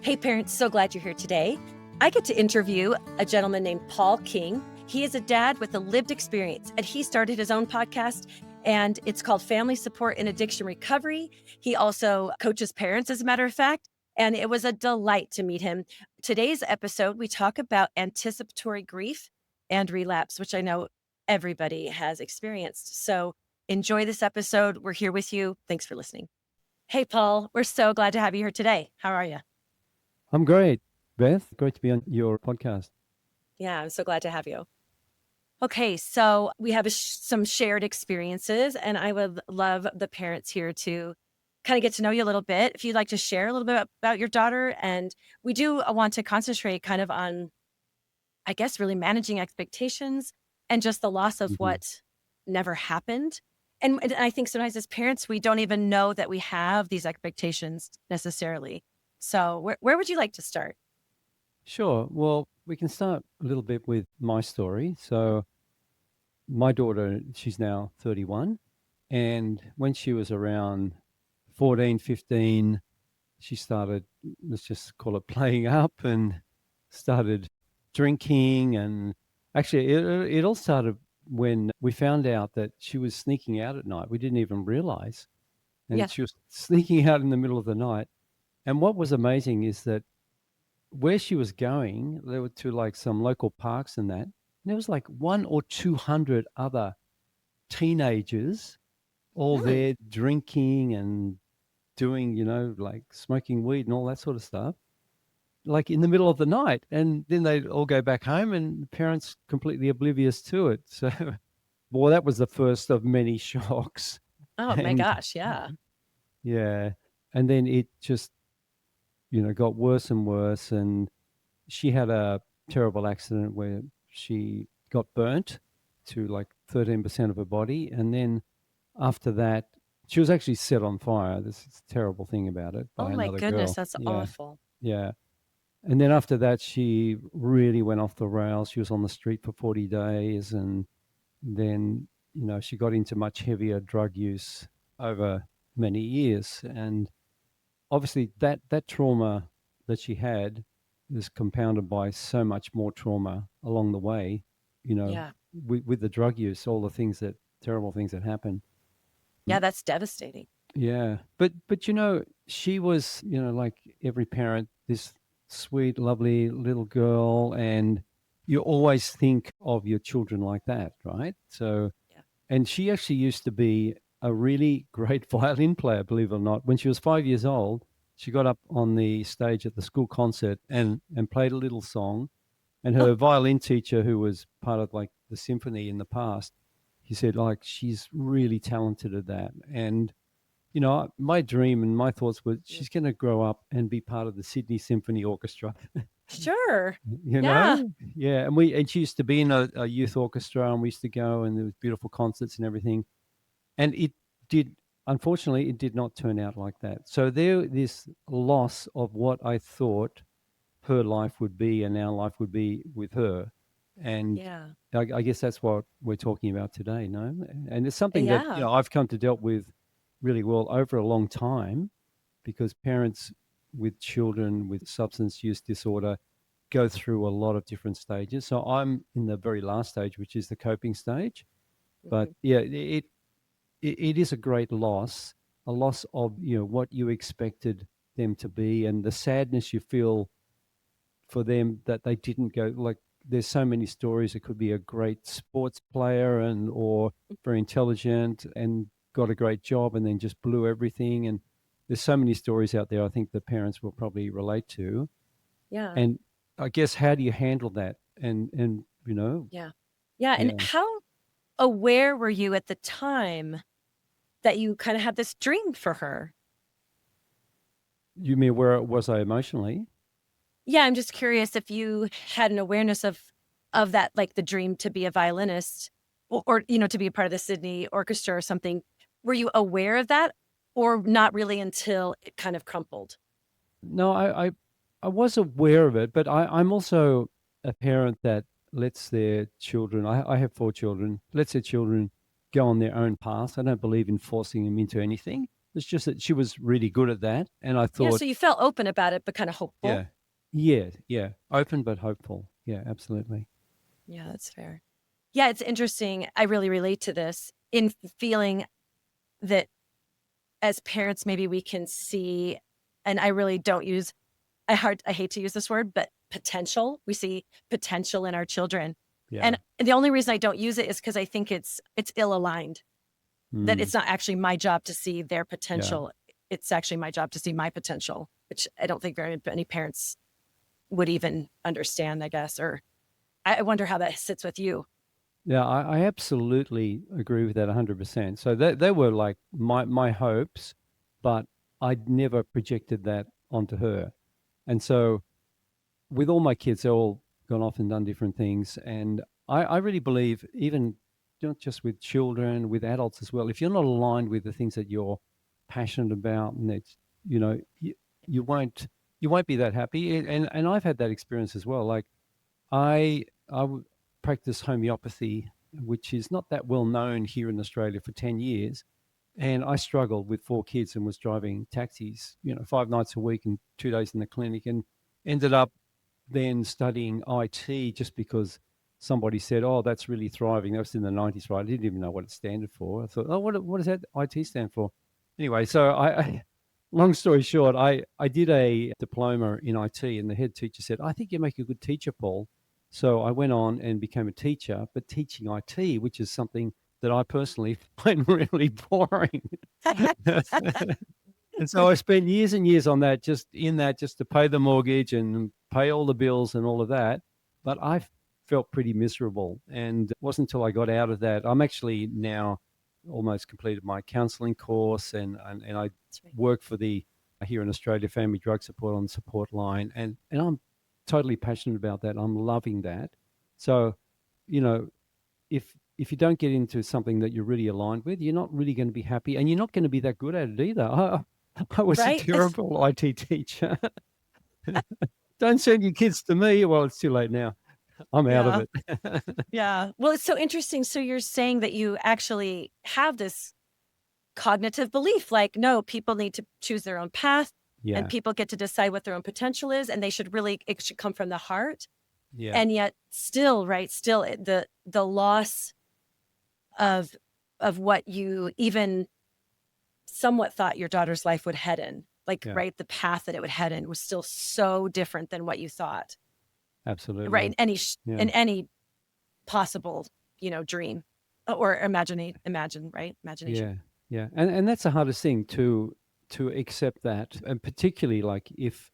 Hey parents, so glad you're here today. I get to interview a gentleman named Paul King. He is a dad with a lived experience, and he started his own podcast, and it's called Family Support in Addiction Recovery. He also coaches parents, as a matter of fact, and it was a delight to meet him. Today's episode, we talk about anticipatory grief and relapse, which I know everybody has experienced. So enjoy this episode. We're here with you. Thanks for listening. Hey, Paul, we're so glad to have you here today. How are you? I'm great, Beth. Great to be on your podcast. Yeah, I'm so glad to have you. Okay, so we have some shared experiences, and I would love the parents here to kind of get to know you a little bit. If you'd like to share a little bit about your daughter, and we do want to concentrate kind of on, I guess, really managing expectations and just the loss of hmm what never happened. And I think sometimes as parents, we don't even know that we have these expectations necessarily. So where would you like to start? Sure. Well, we can start a little bit with my story. So, my daughter, she's now 31. And when she was around 14, 15, she started, let's just call it playing up and started drinking. And actually, it all started when we found out that she was sneaking out at night. We didn't even realize. And Yeah. she was sneaking out in the middle of the night. And what was amazing is that where she was going, there were to like some local parks and that. And there was like 1 or 200 other teenagers all Mm. there drinking and doing, like smoking weed and all that sort of stuff, like in the middle of the night. And then they'd all go back home and the parents completely oblivious to it. So, boy, that was the first of many shocks. Oh my And gosh, yeah. yeah. And then it just, got worse and worse. And she had a terrible accident where she got burnt to like 13% of her body. And then after that, she was actually set on fire. This is a terrible thing about it Oh by my another goodness, girl. that's Yeah. awful. Yeah. And then after that, she really went off the rails. She was on the street for 40 days. And then, she got into much heavier drug use over many years. And obviously that trauma that she had is compounded by so much more trauma along the way, you know, Yeah. with the drug use, all the things that terrible things that happen. Yeah, that's devastating. Yeah. But she was, like every parent, this sweet, lovely little girl, and you always think of your children like that, right? So, Yeah. and she actually used to be a really great violin player, believe it or not. When she was 5 years old, she got up on the stage at the school concert and played a little song. And Oh, her violin teacher, who was part of like the symphony in the past, he said, like, she's really talented at that. And, my dream and my thoughts were mm. she's going to grow up and be part of the Sydney Symphony Orchestra. Sure. you Yeah. know yeah, and she used to be in a youth orchestra, and we used to go, and there was beautiful concerts and everything. And it did, unfortunately, it did not turn out like that. So there, this loss of what I thought her life would be and our life would be with her. And Yeah. I guess that's what we're talking about today. No, and it's something that Yeah. I've come to dealt with really well over a long time, because parents with children with substance use disorder go through a lot of different stages. So I'm in the very last stage, which is the coping stage. But Mhm. yeah, it is a great loss, a loss of what you expected them to be, and the sadness you feel for them that they didn't go. Like, there's so many stories. It could be a great sports player and or very intelligent and got a great job and then just blew everything. And there's so many stories out there, I think the parents will probably relate to. Yeah. And I guess, how do you handle that? And Yeah. Yeah. And yeah. how aware were you at the time that you kind of had this dream for her? You mean where was I emotionally? Yeah, I'm just curious if you had an awareness of that, like the dream to be a violinist or to be a part of the Sydney Orchestra or something. Were you aware of that or not really until it kind of crumpled? No, I was aware of it, but I'm also a parent that lets their children. I have 4 children. Lets their children go on their own path. I don't believe in forcing them into anything. It's just that she was really good at that. And I Yeah, thought, so you felt open about it, but kind of yeah, hopeful. yeah, open but hopeful. Yeah, absolutely. Yeah, that's fair. Yeah, it's interesting. I really relate to this in feeling that as parents, maybe we can see, and I really don't use, I hate to use this word, but potential. We see potential in our children. Yeah. And the only reason I don't use it is because I think it's ill aligned. That Mm, it's not actually my job to see their yeah. potential. It's actually my job to see my potential, which I don't think very many parents would even understand, I guess. Or I wonder how that sits with you. Yeah, I absolutely agree with that 100%. So they were like my hopes, but I'd never projected that onto her. And so with all my kids, they're all gone off and done different things. And I really believe, even not just with children, with adults as well, if you're not aligned with the things that you're passionate about, and it's, you know, you won't you won't be that happy. And I've had that experience as well. Like I practice homeopathy, which is not that well known here in Australia, for 10 years. And I struggled with 4 kids and was driving taxis, 5 nights a week and 2 days in the clinic, and ended up then studying IT just because somebody said, "Oh, that's really thriving." That was in the 90s, right? I didn't even know what it stood for. I thought, "Oh, what does that IT stand for?" Anyway, so long story short, I did a diploma in IT, and the head teacher said, "I think you make a good teacher, Paul." So I went on and became a teacher, but teaching IT, which is something that I personally find really boring. And so I spent years and years on that, just to pay the mortgage and pay all the bills and all of that. But I felt pretty miserable. And it wasn't until I got out of that. I'm actually now almost completed my counseling course, and I That's right. work for the here in Australia Family Drug Support on the support line. And I'm totally passionate about that. I'm loving that. So, you know, if you don't get into something that you're really aligned with, you're not really going to be happy, and you're not going to be that good at it either. I was a Right? terrible IT teacher. Don't send your kids to me. Well, it's too late now. I'm out of Yeah. it. Yeah. Well, it's so interesting. So you're saying that you actually have this cognitive belief like, no, people need to choose their own path and Yeah, people get to decide what their own potential is. And it should come from the heart. yeah, And yet still, right, still the loss of what you even somewhat thought your daughter's life would head in, like, yeah, right, the path that it would head in was still so different than what you thought, right, absolutely. Yeah, in any possible, dream or imagination. yeah, yeah. And that's the hardest thing to accept that, and particularly like if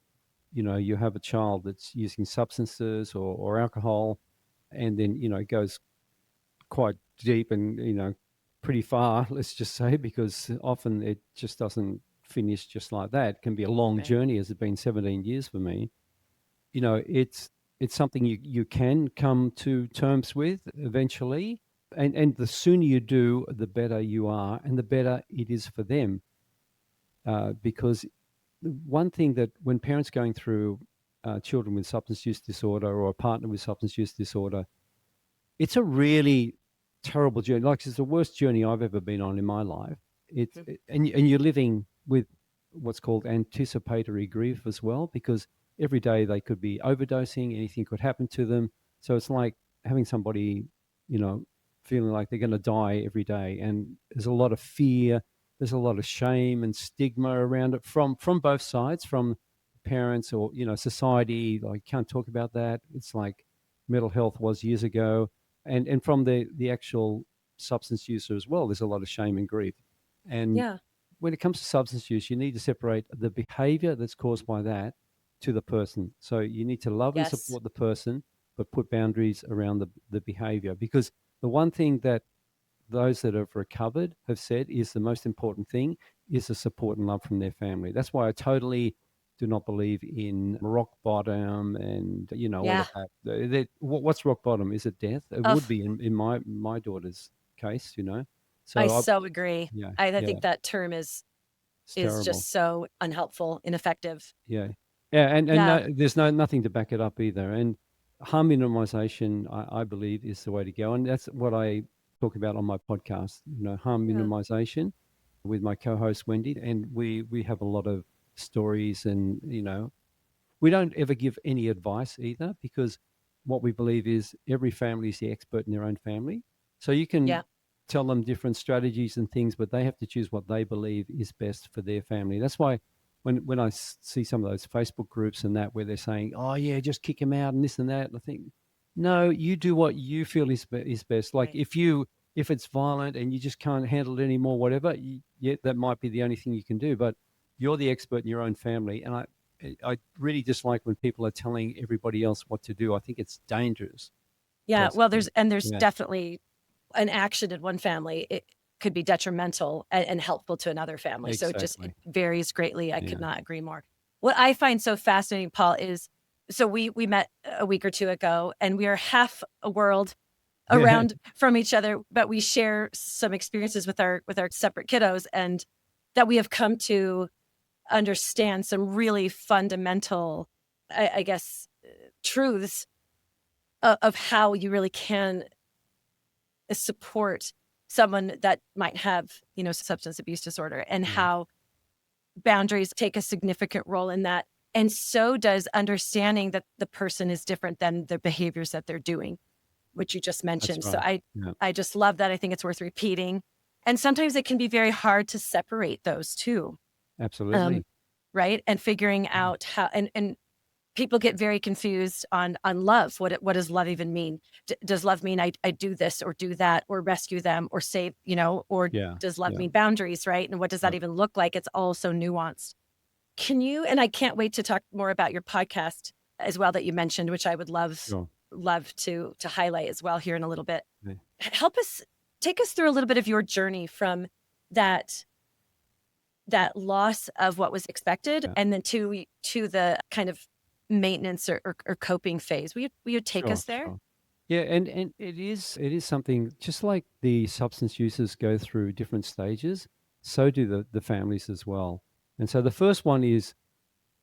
you have a child that's using substances or alcohol, and then it goes quite deep and pretty far, let's just say, because often it just doesn't finish just like that. It can be a long Right. journey, as it's been 17 years for me. It's something you can come to terms with eventually, and the sooner you do, the better you are, and the better it is for them. Because one thing that when parents going through children with substance use disorder or a partner with substance use disorder, it's a really terrible journey. Like, it's the worst journey I've ever been on in my life. Mhm. And you're living with what's called anticipatory grief as well, because every day they could be overdosing, anything could happen to them. So it's like having somebody, you know, feeling like they're going to die every day, and there's a lot of fear. There's a lot of shame and stigma around it from both sides, from parents or society. Like, can't talk about that. It's like mental health was years ago, and from the actual substance user as well. There's a lot of shame and grief. And Yeah. when it comes to substance use, you need to separate the behavior that's caused by that to the person. So you need to love and Yes. support the person, but put boundaries around the behavior. Because the one thing that those that have recovered have said is the most important thing is the support and love from their family. That's why I totally do not believe in rock bottom and all Yeah. of that. What's rock bottom? Is it death? It would Oh, be in my daughter's case. I So so agree. yeah, I yeah, think that term it's is terrible. just so unhelpful, ineffective. Yeah, yeah, and Yeah. there's nothing to back it up either. And harm minimization, I believe, is the way to go, and that's what I talk about on my podcast. Harm Yeah. minimization. with my co-host Wendy, and we have a lot of stories, and we don't ever give any advice either, because what we believe is every family is the expert in their own family. So you Yeah. can tell them different strategies and things, but they have to choose what they believe is best for their family. That's why when I see some of those Facebook groups and that, where they're saying, "Oh yeah, just kick him out," and this and that, and I think, no, you do what you feel is best. Like Right. if it's violent and you just can't handle it anymore, whatever, yeah, that might be the only thing you can do. But you're the expert in your own family, and I really dislike when people are telling everybody else what to do. I think it's dangerous, Yeah. Well, personally. there's Yeah, definitely an action in one family. It could be detrimental and helpful to another family. So it exactly. varies greatly. I could Yeah. not agree more. What I find so fascinating, Paul, is so we met a week or two ago, and we are half a world Yeah. around from each other, but we share some experiences with our separate kiddos, and that we have come to understand some really fundamental, I guess, truths of how you really can support someone that might have, substance abuse disorder, and Yeah. how boundaries take a significant role in that. And so does understanding that the person is different than the behaviors that they're doing, which you just That's mentioned. So right. Yeah. I just love that. I think it's worth repeating. And sometimes it can be very hard to separate those two. Um, Absolutely. right. And figuring Mm. out how, and people get very confused on love. What does love even mean? Does love mean I do this or do that or rescue them or save, or Yeah. does love Yeah. mean boundaries, right? And what does that Yep. even look like? It's all so nuanced. Can you, and I can't wait to talk more about your podcast as well that you mentioned, which I would Sure. love to highlight as well here in a little bit. Yeah. Help us take us through a little bit of your journey from that loss of what was expected, Yeah. and then to the kind of maintenance or coping phase. Will you take Sure. us there? Sure. Yeah, and it is something, just like the substance users go through different stages, so do the families as well. And so the first one is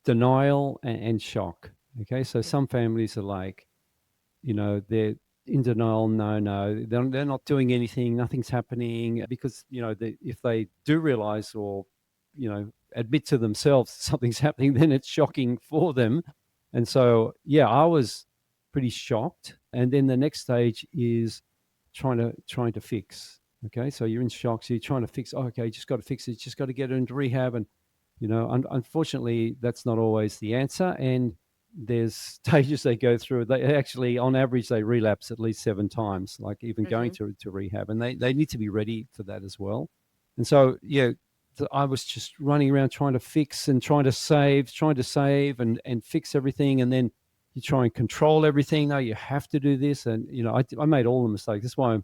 denial and shock. Okay, so Mhm. some families are like, they're in denial. No, no, they're not doing anything. Nothing's happening, because if they do realize, or admit to themselves something's happening, then it's shocking for them. And so, yeah, I was pretty shocked. And then the next stage is trying to fix. Okay, so you're in shock, so you're trying to fix. Oh, okay, just got to fix it. Just got to get it into rehab. And unfortunately, that's not always the answer. And there's stages they go through. They actually, on average, they relapse at least 7 times, like even going Mhm. to rehab, and they need to be ready for that as well. And so, yeah, I was just running around trying to fix and trying to save and fix everything, and then you try and control everything. No, you have to do this, and I made all the mistakes. That's why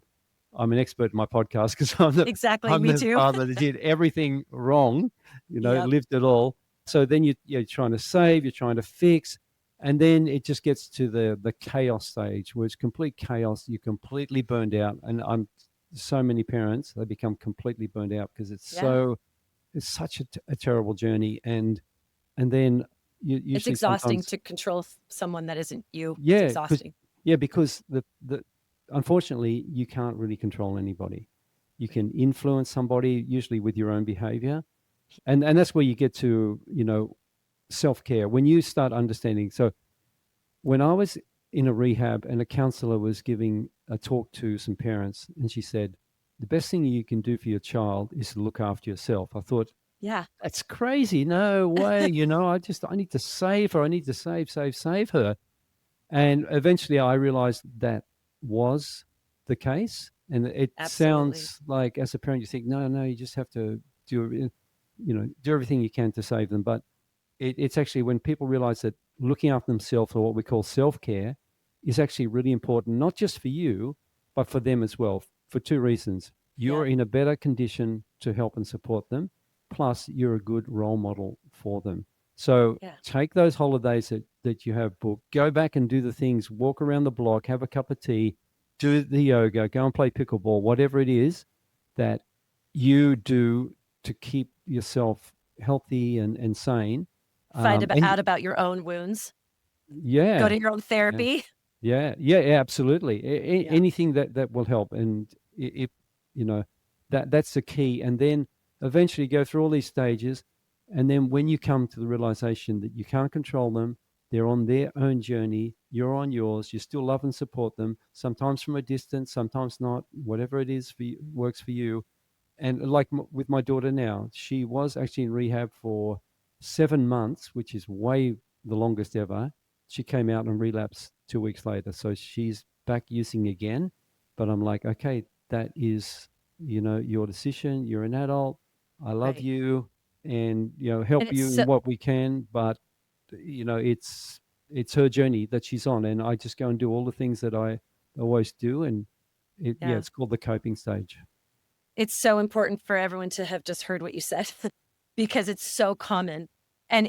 I'm an expert in my podcast, because Exactly. I'm Me the too. father that did everything wrong, Yep. lived it all. So then you're trying to save, you're trying to fix, and then it just gets to the chaos stage, where it's complete chaos. You're completely burned out, and I'm so many parents, they become completely burned out, because Yeah. it's such a terrible journey. And then you It's usually exhausting sometimes, to control someone that isn't you. It's yeah, because exhausting. because the unfortunately, you can't really control anybody. You Right. can influence somebody, usually with your own behavior, and that's where you get to self care, when you start understanding. So when I was in a rehab, and a counselor was giving a talk to some parents, and she said, the best thing you can do for your child is to look after yourself. I thought, Yeah. that's crazy. No way. I need to save her. I need to save her. And eventually I realized that was the case. And it Absolutely. sounds like, as a parent, you think, no, no, you just have to do everything you can to save them. But it's actually, when people realize that looking after themselves, or what we call self care, is actually really important, not just for you, but for them as well, for two reasons. You're Yep. in a better condition to help and support them, plus, you're a good role model for them. So Yeah. take those holidays that you have booked, go back and do the things, walk around the block, have a cup of tea, do the yoga, go and play pickleball, whatever it is that you do to keep yourself healthy and sane. Find And out about your own wounds. Go yeah, to your own yeah, therapy. yeah, absolutely. Yeah. Anything that will help, and if you know that's the key. And then eventually go through all these stages. And then when you come to the realization that you can't control them, they're on their own journey, you're on yours, you still love and support them, sometimes from a distance, sometimes not, whatever it is for you, works for you. And like with my daughter now, she was actually in rehab for 7 months, which is way the longest ever. She came out and relapsed 2 weeks later. So she's back using again. But I'm like, okay, that is, your decision. You're an adult. I love Right. you and, And help it's you so, in what we can. But, it's her journey that she's on. And I just go and do all the things that I always do. And yeah, it's called the coping stage. it's so important for everyone to have just heard what you said because it's so common and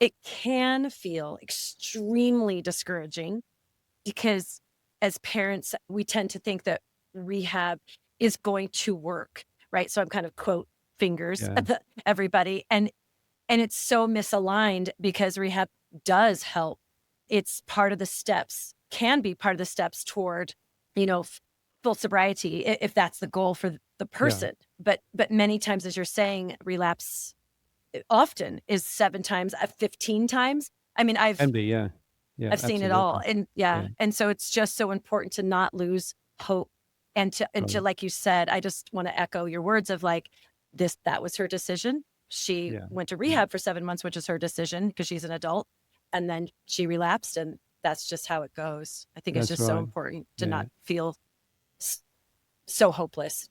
it can feel extremely discouraging because as parents, we tend to think that rehab is going to work, right? So I'm kind of quote fingers Yeah. at everybody. And it's so misaligned because rehab does help. It's part of the steps, can be part of the steps toward, you know, full sobriety if that's the goal for the Yeah. person. But many times, as you're saying, relapse often is 7 times, 15 times. I mean, Can be, yeah. Yeah, I've seen it all. absolutely. And Yeah, and so it's just so important to not lose hope and to right. like you said, I just want to echo your words of like that was her decision. She Yeah, went to yeah, rehab for 7 months, which is her decision because she's an adult, and then she relapsed and that's just how it goes. I think it's that's just so right. important to Yeah, not feel s- so hopeless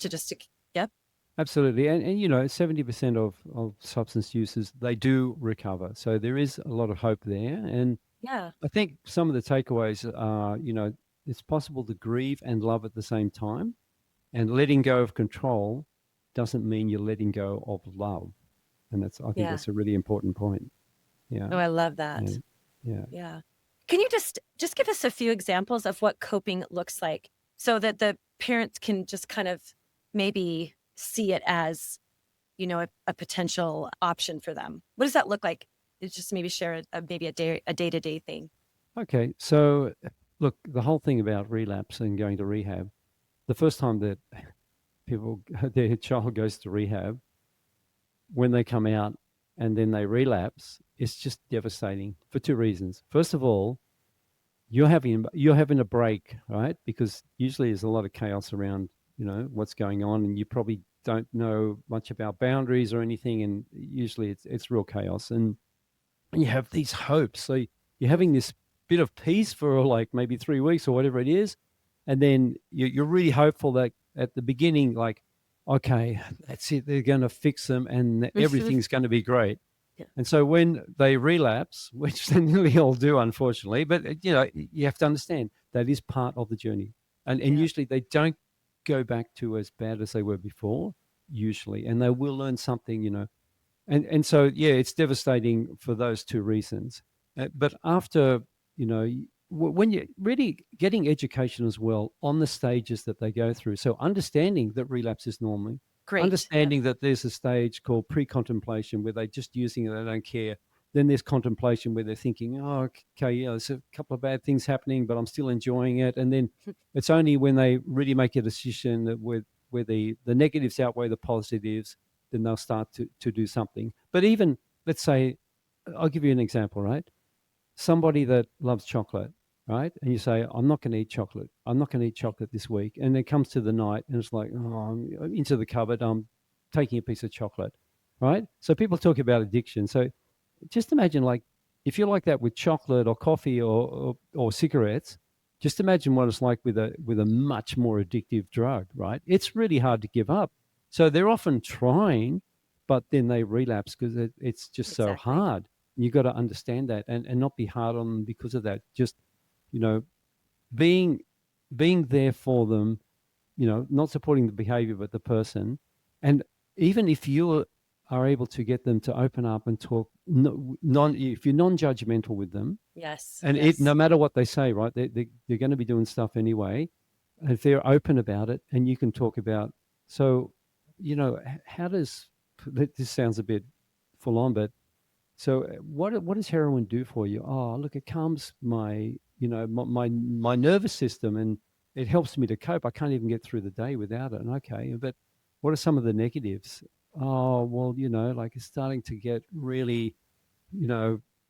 yep. absolutely. And 70% of substance users, they do recover. So there is a lot of hope there. And Yeah. I think some of the takeaways are, it's possible to grieve and love at the same time. And letting go of control doesn't mean you're letting go of love. And I think Yeah. that's a really important point. Yeah, Oh, I love yeah, that. yeah. Yeah. Can you just give us a few examples of what coping looks like so that the parents can just kind of maybe see it as, a potential option for them? What does that look like? It's just maybe share maybe a day-to-day thing. Okay. So, look, the whole thing about relapse and going to rehab, the first time that people their child goes to rehab, when they come out and then they relapse, it's just devastating for two reasons. First of all, you're having a break, right? Because usually there's a lot of chaos around, what's going on, and you probably don't know much about boundaries or anything, and usually it's real chaos. And you have these hopes. So you're having this bit of peace for like maybe 3 weeks or whatever it is. And then you're really hopeful that at the beginning, like, okay, that's it. They're going to fix them and everything's going to be great. Yeah. And so when they relapse, which they nearly all do, unfortunately, but you have to understand that is part of the journey. And Yeah. usually they don't go back to as bad as they were before, usually, and they will learn something, and so yeah, it's devastating for those two reasons. But after when you're really getting education as well on the stages that they go through, so understanding that relapse is normal, Great. Yep. understanding that there's a stage called pre-contemplation where they're just using it, they don't care. Then there's contemplation where they're thinking, oh, okay, yeah, there's a couple of bad things happening, but I'm still enjoying it. And then it's only when they really make a decision that where the negatives outweigh the positives, then they'll start to do something. But even, let's say, I'll give you an example, right? Somebody that loves chocolate, right? And you say, I'm not going to eat chocolate. I'm not going to eat Right. chocolate this week. And it comes to the night and it's like, oh, I'm into the cupboard. I'm taking a piece of chocolate, right? So people talk about addiction. So just imagine, like, if you're like that with chocolate or coffee or cigarettes, just imagine what it's like with a much more addictive drug, right? It's really hard to give up. So they're often trying, but then they relapse because it's just so Exactly. hard. You got to understand that and not be hard on them because of that. Just you know, being being there for them, not supporting the behavior but the person. And even if you are able to get them to open up and talk, if you're non-judgmental with them, Yes. and no Yes. matter what they say, right, they're going to be doing stuff anyway. If they're open about it and you can talk about, so how does this sounds a bit full on, but so what does heroin do for you? Oh, look, it calms my nervous system, and it helps me to cope. I can't even get through the day without it. And okay, but what are some of the negatives? Oh, well, like it's starting to get really,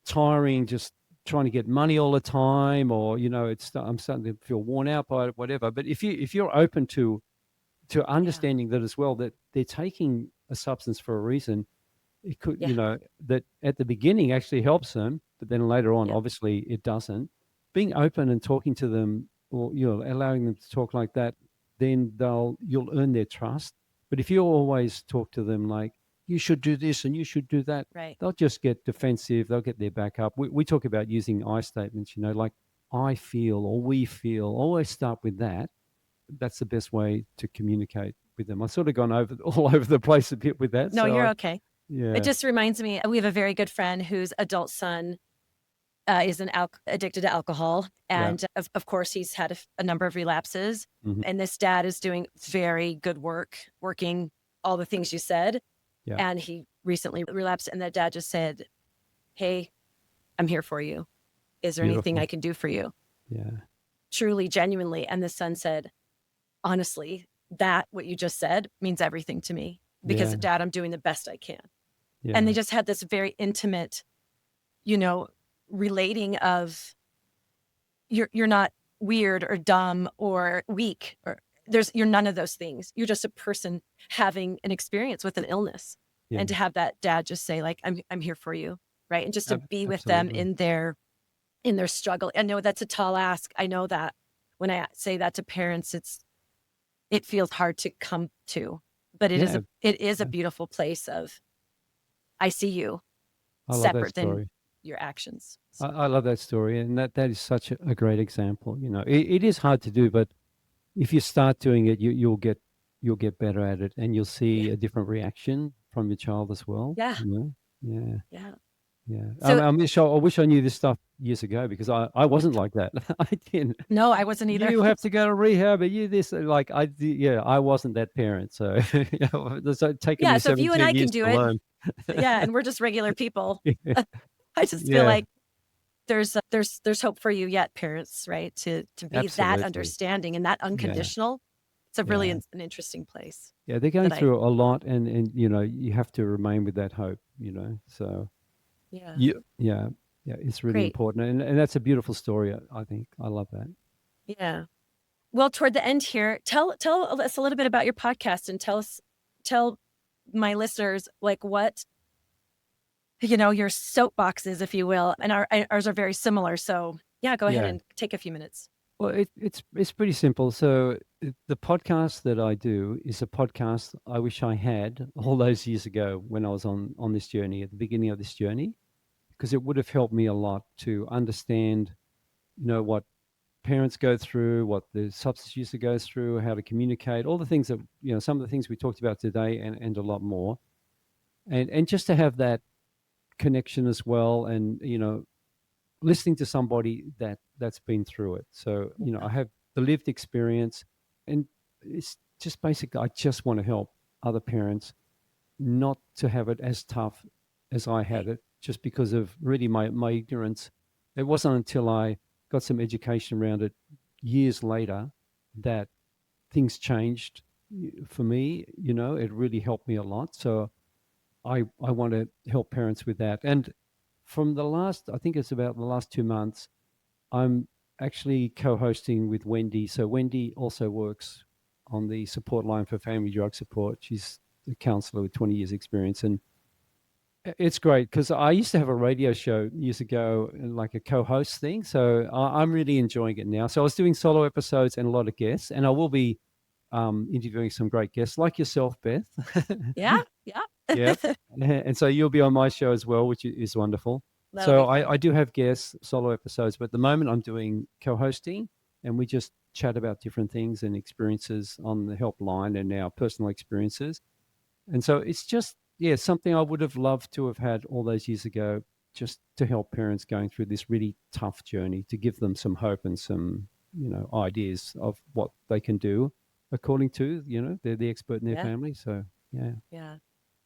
tiring, just trying to get money all the time, or, I'm starting to feel worn out by it, whatever. But if you're open to Yeah. understanding that as well, that they're taking a substance for a reason, it could, Yeah. that at the beginning actually helps them, but then later on, Yep. obviously it doesn't. Being open and talking to them, or, allowing them to talk like that, then you'll earn their trust. But if you always talk to them like, you should do this and you should do that, Right. they'll just get defensive. They'll get their back up. We talk about using I statements, like I feel or we feel. Always start with that. That's the best way to communicate with them. I've sort of gone all over the place a bit with that. No, So you're okay. It yeah, just reminds me, we have a very good friend whose adult son is addicted to alcohol. yeah, And of course, he's had a number of relapses. hmm, And this dad is doing very good work, working all the things you said. yeah, And he recently relapsed. And the dad just said, "Hey, I'm here for you. Is there anything I beautiful. can do for you?" Yeah, Truly, genuinely. And the son said, "Honestly, what you just said means everything to me because, yeah, Dad, I'm doing the best I can." And they yeah, just had this very intimate, you know, relating of you're not weird or dumb or weak or you're none of those things. You're just a person having an experience with an illness. yeah. And to have that dad just say like, I'm here for you, right? And just to be with them Absolutely. in their struggle. I know that's a tall ask. I know that when I say that to parents, it feels hard to come to, but Yeah, it is a yeah. beautiful place of I see you I love that separate than story. your actions. I, So, I love that story, and that is such a great example. It is hard to do, but if you start doing it, you'll get better at it, and you'll yeah, see a different reaction from your child as well. yeah, Yeah, yeah. yeah. So I wish I knew this stuff years ago because I wasn't like that. I didn't. no, I wasn't either. You have to go to rehab, and you this like yeah, I wasn't that parent, so it's taken Yeah, me so if you and 17 I can years do to it, learn. yeah, and we're just regular people. Yeah, I just feel yeah, like there's hope for you yet, parents, right? To be that absolutely. understanding and that Yeah, unconditional. It's a really yeah, an interesting place yeah. They're going that I through a lot, and you have to remain with that hope. So yeah. yeah, yeah. It's really Great. important, and that's a beautiful story. I think I love that. Yeah. Well, toward the end here, tell us a little bit about your podcast and tell my listeners like what your soapboxes, if you will, and ours are very similar. So yeah, go ahead Yeah. and take a few minutes. Well, it's pretty simple. So the podcast that I do is a podcast I wish I had all those years ago when I was on this journey at the beginning of this journey, because it would have helped me a lot to understand, what parents go through, what the substance user goes through, how to communicate, all the things that some of the things we talked about today, and a lot more, and just to have that connection as well, and listening to somebody that's been through it. So I Yeah. have the lived experience, and it's just basically I just want to help other parents not to have it as tough as I had Right. it, just because of really my ignorance. It wasn't until I got some education around it years later that things changed for me. It really helped me a lot. So I want to help parents with that. And from I think it's about the last 2 months, I'm actually co-hosting with Wendy. So Wendy also works on the support line for family drug support. She's a counselor with 20 years experience. And it's great because I used to have a radio show years ago, like a co-host thing. So I'm really enjoying it now. So I was doing solo episodes and a lot of guests, and I will be interviewing some great guests like yourself, Beth. Yeah. Yeah. Yeah. And so you'll be on my show as well, which is wonderful. That'll So be I, fun. I do have guests, solo episodes, but at the moment I'm doing co-hosting, and we just chat about different things and experiences on the helpline and our personal experiences. And so it's just, yeah, something I would have loved to have had all those years ago, just to help parents going through this really tough journey, to give them some hope and some, ideas of what they can do according to, they're the expert in their Yeah. family. So, yeah. Yeah.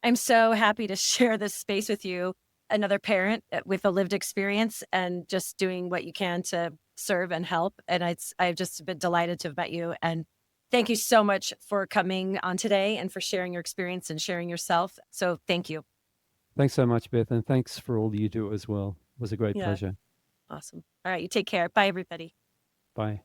I'm so happy to share this space with you, another parent with a lived experience and just doing what you can to serve and help. And I've just been delighted to have met you and Thank you so much for coming on today and for sharing your experience and sharing yourself. So thank you. Thanks so much, Beth, and thanks for all you do as well. It was a great Yeah. pleasure. Awesome. All right. You take care. Bye, everybody. Bye.